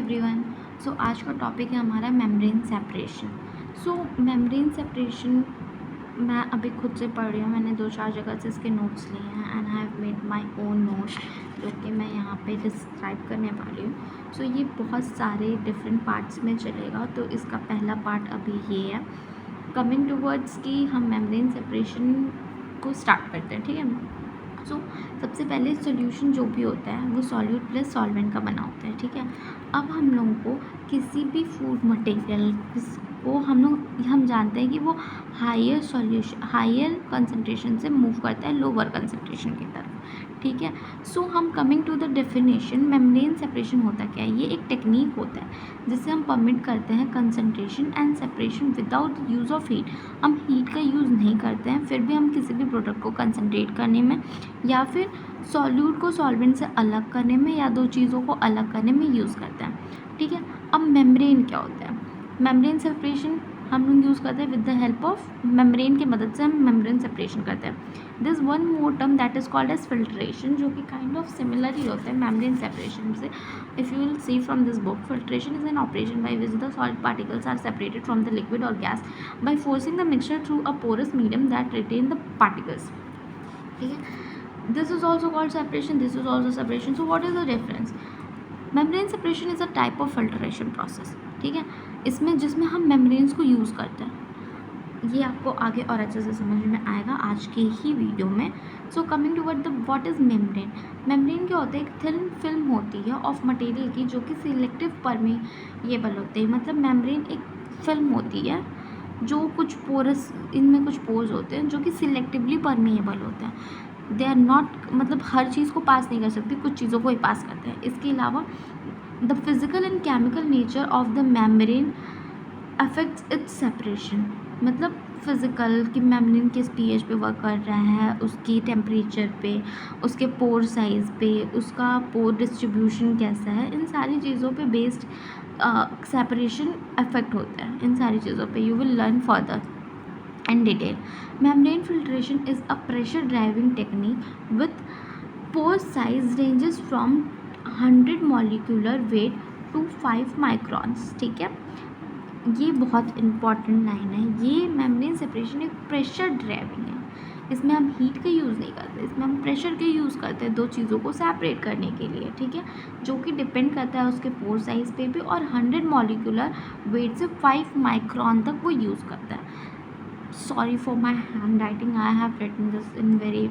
Everyone. आज का topic है हमारा मेम्ब्रेन सेपरेशन। मेम्ब्रेन सेपरेशन मैं अभी खुद से पढ़ रही हूँ। मैंने 2-4 जगह से इसके नोट्स लिए हैं and I have made my own notes जो कि मैं यहाँ पे डिस्क्राइब करने वाली हूँ। ये बहुत सारे डिफरेंट पार्ट्स में चलेगा। तो इसका पहला पार्ट अभी ये है, कमिंग टूवर्ड्स कि हम मेम्ब्रेन सेपरेशन को स्टार्ट करते हैं। ठीक है। सबसे पहले सॉल्यूशन जो भी होता है वो सॉल्यूट प्लस सॉल्वेंट का बना होता है। ठीक है। अब हम लोगों को किसी भी फूड मटेरियल को हम जानते हैं कि वो हायर कंसंट्रेशन से मूव करता है लोअर कंसंट्रेशन की तरफ। ठीक है। हम coming to the definition, membrane separation होता क्या है? ये एक टेक्निक होता है जिससे हम परमिट करते हैं concentration and separation without use of heat. हम हीट का यूज़ नहीं करते हैं, फिर भी हम किसी भी प्रोडक्ट को कंसंट्रेट करने में या फिर सॉल्यूट को सॉल्वेंट से अलग करने में या दो चीज़ों को अलग करने में यूज़ करते हैं। ठीक है। अब मेम्ब्रेन क्या होता है? मेम्ब्रेन सेपरेशन हम लोग यूज़ करते हैं with the help of membrane की मदद से हम मेम्ब्रेन सेपरेशन करते हैं। This one more term that is called as filtration, जो कि काइंड ऑफ सिमिलर ही होता है मेम्ब्रेन सेपरेशन से। If you will see from this book, filtration is an operation by which the salt particles are separated from the liquid और gas by forcing the mixture through a porous medium that retain the particles. ठीक है। This is also called separation, this is also separation. So what is the difference? Membrane separation is a type of filtration process. ठीक है। जिसमें हम membranes को use करते हैं। ये आपको आगे और अच्छे से समझ में आएगा आज के ही वीडियो में। Coming toward the what is membrane. Membrane क्या होता है? एक थिन फिल्म होती है ऑफ मटेरियल की जो कि सिलेक्टिव परमेएबल होते हैं। मतलब मेम्ब्रेन एक फिल्म होती है जो कुछ पोरस, इनमें कुछ पोर्स होते हैं जो कि सिलेक्टिवली परमेएबल होते हैं। दे आर नॉट, मतलब हर चीज़ को पास नहीं कर सकती, कुछ चीज़ों को ही पास करते हैं। इसके अलावा the physical and chemical nature of the membrane affects it's separation. मतलब फिज़िकल कि मेम्ब्रेन किस pH पे वर्क कर रहा है, उसकी टेम्परेचर पे, उसके पोर साइज़ पे, उसका पोर डिस्ट्रीब्यूशन कैसा है, इन सारी चीज़ों पे बेस्ड सेपरेशन अफेक्ट होता है। इन सारी चीज़ों पे you will learn further in detail. Membrane filtration is a pressure driving technique with pore size ranges from 100 molecular weight to 5 microns. ठीक है। ये बहुत इंपॉर्टेंट लाइन है। ये मेम्ब्रेन सेपरेशन एक प्रेशर ड्राइविंग है। इसमें हम हीट का यूज़ नहीं करते, इसमें हम प्रेशर का यूज़ करते हैं दो चीज़ों को सेपरेट करने के लिए। ठीक है। जो कि डिपेंड करता है उसके पोर साइज़ पे भी, और 100 मॉलिक्यूलर वेट से 5 माइक्रोन तक वो यूज़ करता है। Sorry for my handwriting, I have written this in very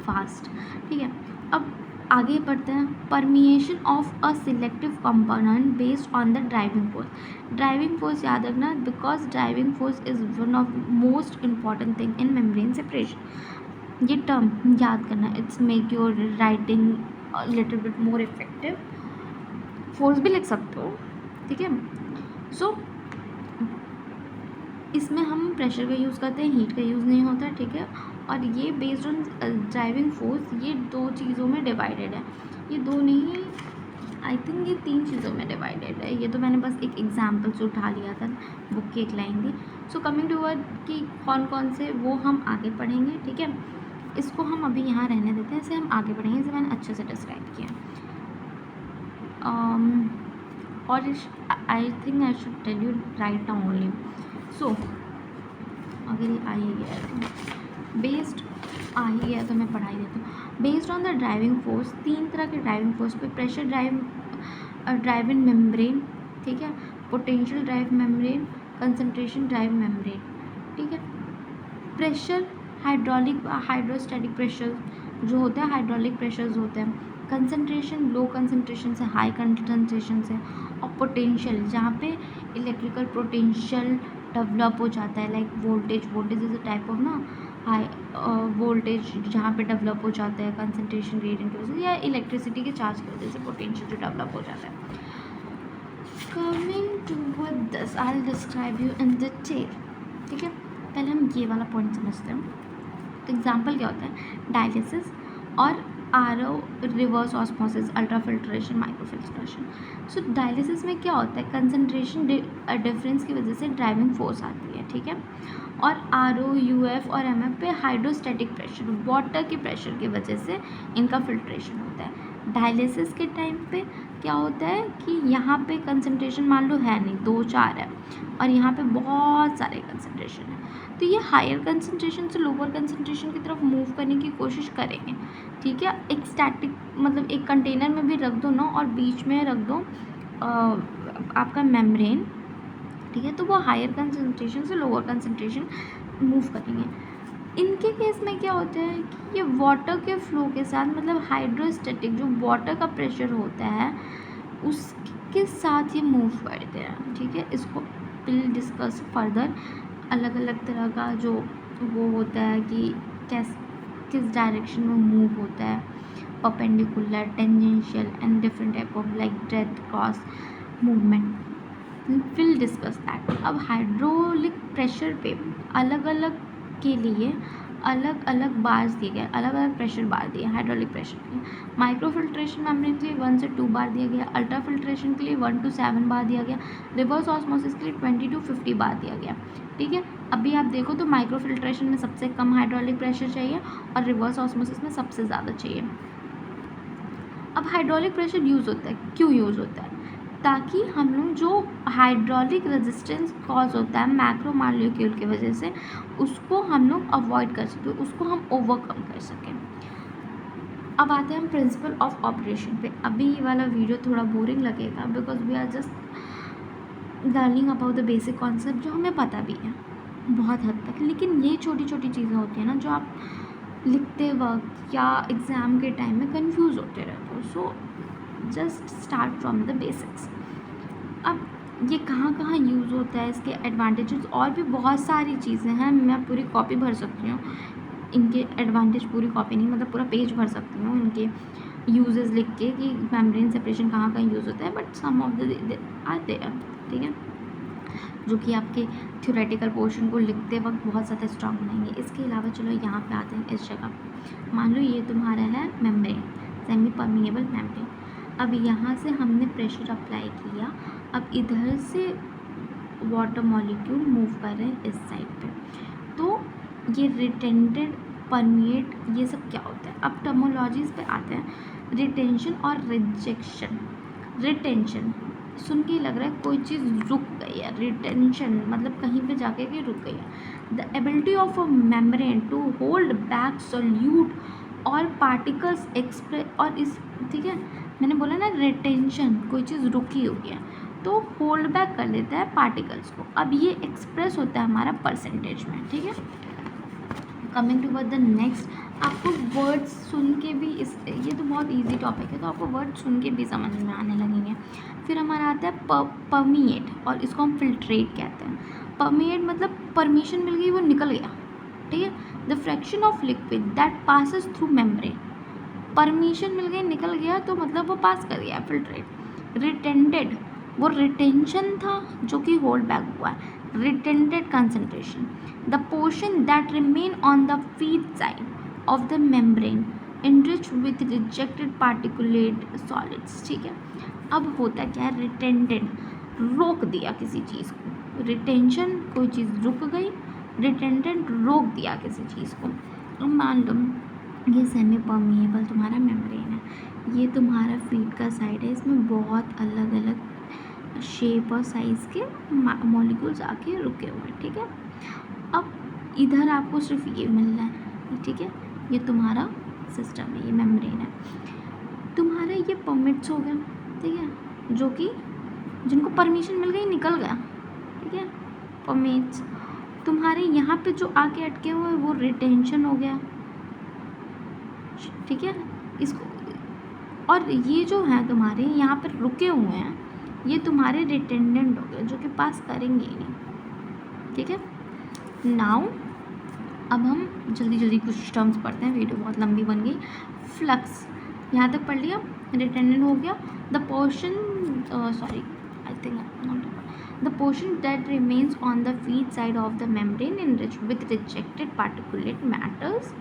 fast. ठीक है। अब आगे बढ़ते हैं। Permeation of a selective component based on the driving force. Driving force याद रखना, because driving force is one of most important thing in membrane separation. ये term याद करना, it's make your writing little bit more effective. Force भी लिख सकते हो। ठीक है। इसमें हम प्रेशर का यूज़ करते हैं, हीट का यूज़ नहीं होता। ठीक है। और ये बेस्ड ऑन ड्राइविंग फोर्स, ये दो चीज़ों में डिवाइडेड है। ये दो नहीं, आई थिंक ये 3 चीज़ों में डिवाइडेड है। ये तो मैंने बस एक एग्जाम्पल से उठा लिया था, बुक की एक लाइन थी। कमिंग टू वर्ड कि कौन कौन से वो हम आगे पढ़ेंगे। ठीक है। इसको हम अभी यहाँ रहने देते हैं, इसे हम आगे पढ़ेंगे, इसे मैंने अच्छे से डिस्क्राइब किया। और I think I should tell you right now only. अगर ये आई है बेस्ड आई है तो मैं पढ़ाई देती हूँ। Based on the driving force, 3 तरह के ड्राइविंग फोर्स पे प्रेशर ड्राइव इन मेम्ब्रेन। ठीक है। Potential drive membrane, concentration drive membrane. ठीक है। प्रेशर हाइड्रोस्टैटिक प्रेशर जो होता है, हाइड्रोलिक प्रेशर्स होते हैं। कंसंट्रेशन लो कंसंट्रेशन से हाई कंसंट्रेशन से, और पोटेंशियल जहाँ पे इलेक्ट्रिकल पोटेंशियल डेवलप हो जाता है, like voltage is a type of ना हाई वोल्टेज जहाँ पे डेवलप हो जाता है कंसंट्रेशन ग्रेडियंट की वजह से, या इलेक्ट्रिसिटी के चार्ज की वजह से पोटेंशियल जो डेवलप हो जाता है। Coming to this I will describe you in detail. ठीक है। पहले हम ये वाला पॉइंट समझते हैं। तो एग्जाम्पल क्या होता है? डायलिसिस और RO, reverse osmosis, ultra filtration, micro filtration. Dialysis में क्या होता है? कंसंट्रेशन डिफरेंस की वजह से ड्राइविंग फोर्स आती है। ठीक है। और आरओ, यूएफ और एमएफ पे हाइड्रोस्टैटिक प्रेशर, वाटर के प्रेशर की वजह से इनका फिल्ट्रेशन होता है। डायलिसिस के टाइम पे क्या होता है कि यहाँ पे कंसंट्रेशन मान लो है नहीं, 2-4 है, और यहाँ पे बहुत सारे कंसंट्रेशन है, तो ये हायर कंसंट्रेशन से लोअर कंसंट्रेशन की तरफ मूव करने की कोशिश करेंगे। ठीक है, एक स्टैटिक मतलब एक कंटेनर में भी रख दो ना और बीच में रख दो आपका मेम्ब्रेन, ठीक है, तो वो हायर कंसंट्रेशन से लोअर कंसंट्रेशन मूव करेंगे। इनके केस में क्या होता है कि ये वाटर के फ्लो के साथ मतलब हाइड्रोस्टैटिक जो वाटर का प्रेशर होता है उसके साथ ये मूव करते हैं। ठीक है, इसको विल डिस्कस फर्दर। अलग अलग तरह का जो वो होता है कि किस डायरेक्शन में मूव होता है, perpendicular, tangential and different type of like red cross movement, will discuss that. अब हाइड्रोलिक प्रेशर पे अलग अलग के लिए अलग अलग बार्स दिए गए, अलग अलग प्रेशर बार दिए हाइड्रोलिक प्रेशर के लिए। माइक्रो फिल्ट्रेशन मेम्ब्रेन के लिए 1 से 2 बार दिया गया, अल्ट्रा फिल्ट्रेशन के लिए 1 to 7 बार दिया गया, रिवर्स ऑस्मोसिस के लिए 20 to 50 बार दिया गया। ठीक है, अभी आप देखो तो माइक्रो फिल्ट्रेशन में सबसे कम हाइड्रोलिक प्रेशर चाहिए और रिवर्स ऑस्मोसिस में सबसे ज़्यादा चाहिए। अब हाइड्रोलिक प्रेशर यूज़ होता है, क्यों यूज़ होता है? ताकि हम लोग जो हाइड्रोलिक रेजिस्टेंस कॉज होता है मैक्रो मॉलिक्यूल की वजह से उसको हम लोग अवॉइड कर सकें, उसको हम ओवरकम कर सकें। अब आते हैं हम प्रिंसिपल ऑफ ऑपरेशन पे। अभी ये वाला वीडियो थोड़ा बोरिंग लगेगा because we are just learning about the basic concept जो हमें पता भी है बहुत हद तक, लेकिन ये छोटी छोटी चीज़ें होती हैं ना जो आप लिखते वक्त या एग्ज़ाम के टाइम में कंफ्यूज होते रहते हो। So just start from the basics. अब ये कहाँ कहाँ यूज़ होता है, इसके एडवांटेजेस और भी बहुत सारी चीज़ें हैं, मैं पूरी कॉपी भर सकती हूँ इनके एडवांटेज, पूरी कॉपी नहीं मतलब पूरा पेज भर सकती हूँ इनके यूजेस लिख के कि मेम्ब्रेन सेपरेशन कहाँ कहाँ यूज़ होता है, बट सम ऑफ द आते हैं। ठीक है, जो कि आपके थ्योरेटिकल पोर्शन को लिखते वक्त बहुत ज़्यादा स्ट्रांग बनाएंगे। इसके अलावा चलो यहाँ पे आते हैं इस जगह। मान लो ये तुम्हारा है मेम्ब्रेन, सेमी परमिएबल मेम्ब्रेन। अब यहाँ से हमने प्रेशर अप्लाई किया, अब इधर से वाटर मॉलिक्यूल मूव कर रहे हैं इस साइड पे, तो ये रिटेंटेड, परमिएट, ये सब क्या होता है? अब टर्मोलॉजीज पे आते हैं, रिटेंशन और रिजेक्शन। रिटेंशन सुन के लग रहा है कोई चीज़ रुक गई है, रिटेंशन मतलब कहीं पे जाके कि रुक गई है। The ability of a membrane to hold back solute और पार्टिकल्स एक्सप्रेस, और इस, ठीक है, मैंने बोला ना रिटेंशन, कोई चीज़ रुकी हुई है तो होल्ड बैक कर देता है पार्टिकल्स को। अब ये एक्सप्रेस होता है हमारा परसेंटेज में। ठीक है, कमिंग टू द नेक्स्ट, आपको वर्ड्स सुन के भी ये तो बहुत इजी टॉपिक है तो आपको वर्ड सुन के भी समझ में आने लगेंगे। फिर हमारा आता है परमिएट, और इसको हम फिल्ट्रेट कहते हैं। परमिएट मतलब परमिशन मिल गई, वो निकल गया। ठीक है, the fraction of liquid that passes through membrane, permission मिल गई, निकल गया तो मतलब वो पास कर गया। फिल्ट्रेट। रिटेंटेड, वो रिटेंशन था जो कि होल्ड बैक हुआ है, retentate concentration. The portion that remain on the feed side of the membrane enriched with rejected particulate solids। ठीक है, अब होता क्या है, रिटेंटेड, रोक दिया किसी चीज़ को, रिटेंशन कोई चीज़ रुक गई, रिटेंटेड रोक दिया किसी चीज़ को। अब मान लो ये सेमी परमिएबल तुम्हारा मेम्ब्रेन है, ये तुम्हारा फीड का साइड है, इसमें बहुत अलग अलग शेप और साइज़ के मॉलिक्यूल्स आके रुके हुए हैं। ठीक है, अब इधर आपको सिर्फ ये मिल रहा है। ठीक है, ये तुम्हारा सिस्टम है, ये मेम्ब्रेन है तुम्हारा, ये परमिट्स हो गया। ठीक है, जो कि जिनको परमिशन मिल गई निकल गया। ठीक है, परमिट्स। तुम्हारे यहाँ पे जो आके अटके हुए हैं वो रिटेंशन हो गया। ठीक है, इसको, और ये जो है तुम्हारे यहाँ पर रुके हुए हैं ये तुम्हारे रिटेंडेंट हो गए जो कि पास करेंगे ही नहीं। ठीक है, नाउ अब हम जल्दी जल्दी कुछ टर्म्स पढ़ते हैं, वीडियो बहुत लंबी बन गई। फ्लक्स यहाँ तक पढ़ लिया, रिटेंडेंट हो गया। The portion, sorry I think the portion that remains on the feed side of the membrane enriched with rejected particulate matters।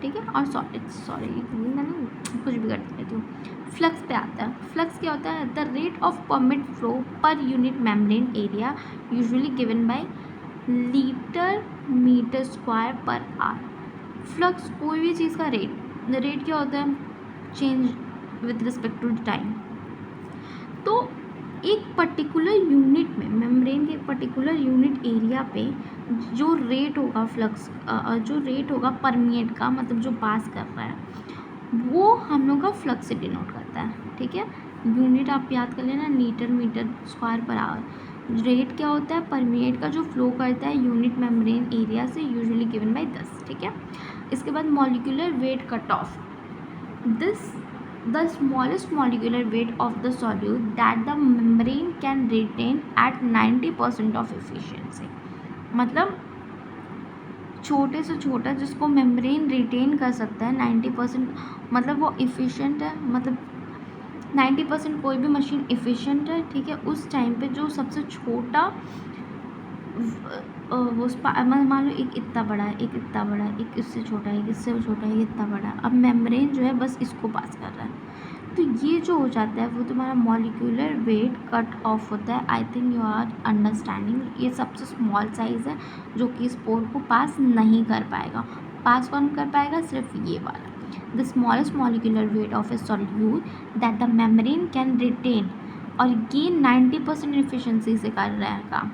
ठीक है, और सॉलिड्स, सॉरी मैंने कुछ भी कर देती हूँ। फ्लक्स पे आता है। फ्लक्स क्या होता है? The rate of permeate flow per unit membrane area usually given by litre metre square per hour. Flux कोई भी चीज़ का रेट, द रेट क्या होता है? Change with respect to time. एक पर्टिकुलर यूनिट में, मेम्ब्रेन के एक पर्टिकुलर यूनिट एरिया पे जो रेट होगा फ्लक्स, जो रेट होगा परमिएट का, मतलब जो पास कर रहा है, वो हम लोग का फ्लक्स से डिनोट करता है। ठीक है, यूनिट आप याद कर लेना, litre metre square per hour. Rate क्या होता है, परमिएट का जो फ्लो करता है यूनिट मेम्ब्रेन एरिया से, यूजुअली गिवन बाय 10। ठीक है, इसके बाद molecular weight cut off, this the smallest molecular weight of the solute that the membrane can retain at 90% of efficiency। मतलब छोटे से छोटा जिसको मेम्ब्रेन रिटेन कर सकता है 90%, मतलब वो इफ़िशिएंट है, मतलब 90% कोई भी मशीन इफ़िशिएंट है। ठीक है, उस टाइम पे जो सबसे छोटा वो मान लो एक इतना बड़ा है, एक इतना बड़ा है, एक इससे छोटा है, एक इससे छोटा है, इतना बड़ा है, अब मेम्ब्रेन जो है बस इसको पास कर रहा है। तो ये जो हो जाता है वो तुम्हारा मॉलिक्यूलर वेट कट ऑफ होता है। I think you are understanding. ये सबसे स्मॉल साइज़ है जो कि स्पोर को पास नहीं कर पाएगा। पास कौन कर पाएगा, सिर्फ ये वाला। The smallest molecular weight of a solute that the membrane can retain, और ये 90% एफिशिएंसी से कर रहा है काम।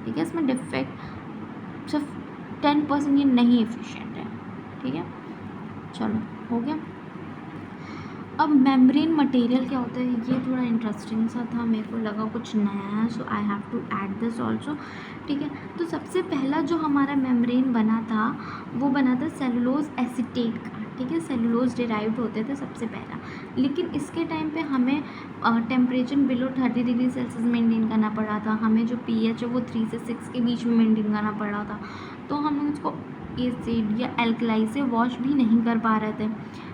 ठीक है, इसमें डिफेक्ट सिर्फ 10% ये नहीं एफिशिएंट है। ठीक है, चलो हो गया। अब मेम्ब्रेन मटेरियल क्या होता है, ये थोड़ा इंटरेस्टिंग सा था, मेरे को लगा कुछ नया है, so I have to add this also. ठीक है, तो सबसे पहला जो हमारा मेम्ब्रेन बना था वो बना था सेलुलोज एसीटेट का। ठीक है, सेलुलोज डिराइव्ड होते थे सबसे पहला, लेकिन इसके टाइम पे हमें temperature below 30 degree Celsius maintain करना पड़ा था। हमें जो pH है वो 3 से 6 के बीच में मेंटेन करना पड़ा था, तो हम लोग इसको एसिड या एल्कलाई से वॉश भी नहीं कर पा रहे थे।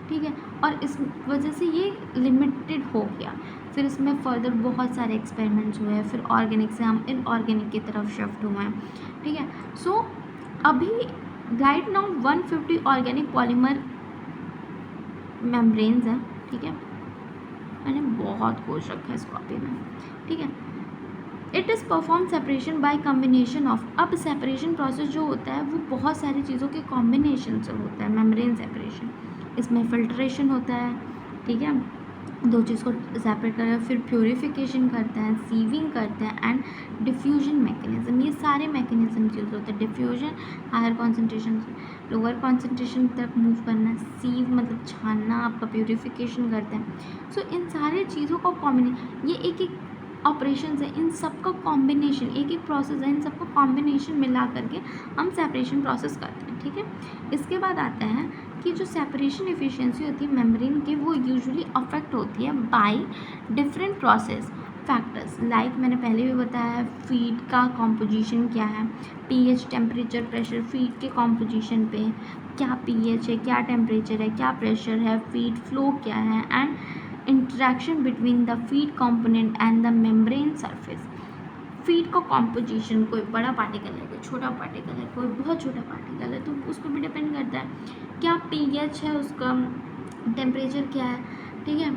ठीक है, और इस वजह से ये लिमिटेड हो गया। फिर इसमें फर्दर बहुत सारे एक्सपेरिमेंट्स हुए, फिर ऑर्गेनिक से हम इनऑर्गेनिक की तरफ शिफ्ट हुए हैं। ठीक है, सो अभी right now 150 organic polymer membranes हैं। ठीक है, मैंने बहुत खोज रखा है इस कॉपी में। ठीक है, it is perform separation by combination of. अब सेपरेशन प्रोसेस जो होता है वो बहुत सारी चीज़ों के कॉम्बिनेशन से होता है, मेम्ब्रेन सेपरेशन। इसमें फिल्ट्रेशन होता है। ठीक है, दो चीज़ को सेपरेट करते हैं, फिर प्योरीफिकेशन करते हैं, सीविंग करते हैं, एंड डिफ्यूजन मैकेनिज्म। ये सारे मैकेनिज्म यूज होते हैं। डिफ्यूजन हायर कॉन्सेंट्रेशन से लोअर कॉन्सेंट्रेशन तक मूव करना, सीव मतलब छानना, आपका प्योरीफिकेशन करते हैं। सो इन सारे चीज़ों का कॉम्बिनेशन, ये एक एक ऑपरेशन है, इन सब का कॉम्बिनेशन, एक एक प्रोसेस है, इन सबका कॉम्बिनेशन मिला करके हम सेपरेशन प्रोसेस करते हैं। ठीक है, इसके बाद आता है कि जो सेपरेशन एफिशिएंसी होती है मेम्ब्रेन की, वो यूजुअली अफेक्ट होती है by different process factors. Like मैंने पहले भी बताया, फीड का कॉम्पोजिशन क्या है, pH, टेम्परेचर, प्रेशर। फीड के कॉम्पोजिशन पे क्या pH है, क्या टेम्परेचर है, क्या प्रेशर है, फीड फ्लो क्या है, and interaction between the feed component and the membrane surface. Feed का कॉम्पोजिशन, कोई बड़ा पार्टिकल है, कोई छोटा पार्टिकल है, कोई बहुत छोटा पार्टिकल है, तो उस पर भी डिपेंड करता है क्या pH है, उसका टेम्परेचर क्या है। ठीक है,